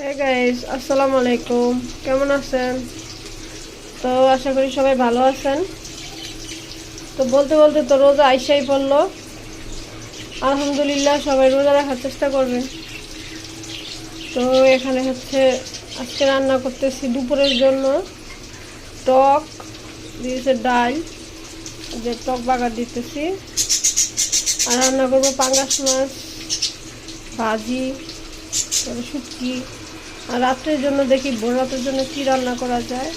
Hey guys, আসসালামু আলাইকুম। কেমন আছেন? তো আশা করি সবাই ভালো আছেন। তো বলতে বলতে তো রোজা আইসাই পড়লো। আলহামদুলিল্লাহ সবাই রোজা রাখার চেষ্টা করবে। তো এখানে হচ্ছে আজকে রান্না করতেছি দুপুরের জন্য টক দিয়েছে, ডাল যে টক বাগার দিতেছি, আর রান্না করবো পাঙ্গাস মাছ ভাজি, তারপরে শুটকি। আর রাত্রের জন্য দেখি ভোর রাতের জন্য কি রান্না করা যায়।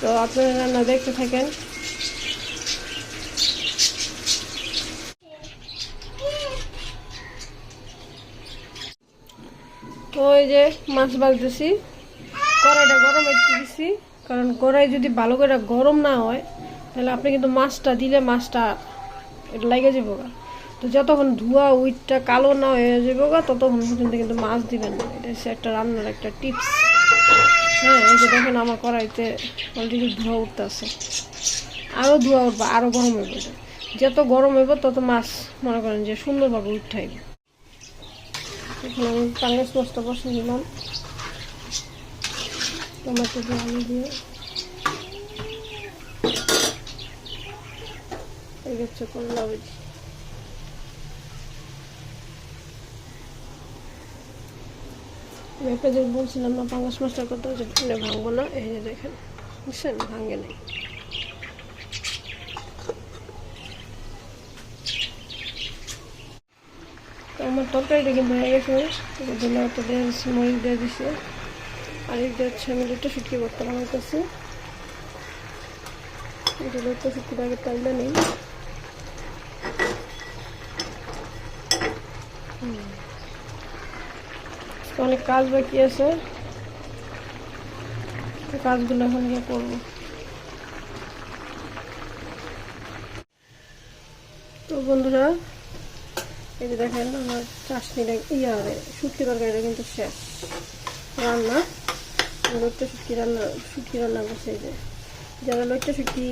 তো আপনারা রান্না দেখতে থাকেন। তো ওই যে মাছ ভাজতেছি, কড়াইটা গরম একটু দিছি, কারণ কড়াই যদি ভালো করে গরম না হয় তাহলে আপনি কিন্তু মাছটা দিলে মাছটা লেগে যাবো গা। তো যতক্ষণ ধোয়া উইটটা কালো না হয়ে যাবো গা ততক্ষণ পর্যন্ত কিন্তু মাছ দিবেন না। এটা হচ্ছে একটা রান্নার একটা টিপস। হ্যাঁ, এই যে দেখেন আমার কড়াইতে অলরেডি ধোয়া উঠতে আছে, আরও ধোয়া উঠবো, আরও গরম হইব। যত গরম হইব তত মাছ মনে করেন যে সুন্দরভাবে উঠাইব। এখানে আমি পাঙ্গাস মাছটা বসে দিলাম টমেটো দিয়ে আলু দিয়ে। এই হচ্ছে করলা ভাজি। আমি একটা যে বলছিলাম না পাঙ্গাস মাছটার কথা, যে ভাঙবো না, এই যে দেখেন বুঝছেন, ভাঙে নেই। তো আমার তরকারিটা কিন্তু হয়ে গেছে, ধন্যবাদ দিয়ে দিচ্ছি, মরিচ দিয়ে দিচ্ছে। আর এটা হচ্ছে আমি দুটো শুটকি করতে বানাইতেছি। এটা দুটো শুটকিটা আগে তাইলে নেই। অনেক কাজ বাকি আছে, কাজগুলো এখন গিয়ে করবো। তো বন্ধুরা, এই যে দেখেন আমার চাশনিটা শুটকি তরকারিটা কিন্তু শেষ রান্না। লইট্টা শুটকি রান্না করছে। এই যে যারা লইট্টা শুটকি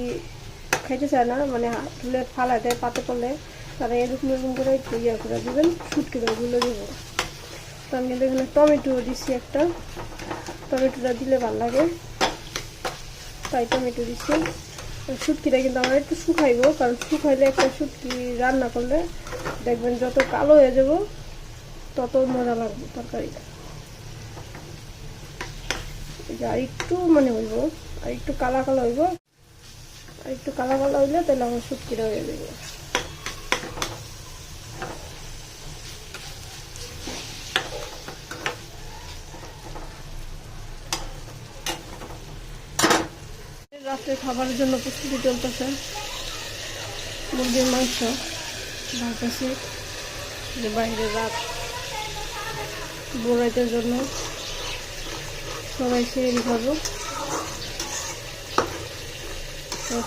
খাইতে চায় না, মানে তুলে ফালা দেয় পাতে করলে, তারা এরকম এরকম করে একটু করে দেবেন, শুটকিটা গুলো দেবো। তো আমি কিন্তু এখানে টমেটো দিচ্ছি একটা, টমেটোটা দিলে ভালো লাগে তাই টমেটো দিচ্ছি। শুটকিটা কিন্তু আমরা একটু শুকাইবো, কারণ শুকাইলে একটা শুটকি রান্না করলে দেখবেন যত কালো হয়ে যাব তত মজা লাগবে তরকারিটা। আর একটু মানে হইব, আর একটু কালা কালা হইব, আর একটু কালা কালা হইলে তাহলে আমার শুটকিটা হয়ে যাবে। রাত্রে খাবারের জন্য প্রস্তুতি চলতেছে। মুরগির মাংস ভাজতেছি, যে বাইরে রাত বোরাইতের জন্য সবাই সেরি খাবো।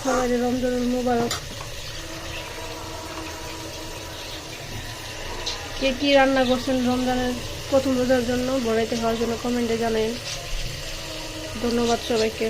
সবাই রমজানুল মুবারক। কে কি রান্না করছেন রমজানের প্রথম রোজার জন্য, বোরাইতে খাওয়ার জন্য কমেন্টে জানাই। ধন্যবাদ সবাইকে।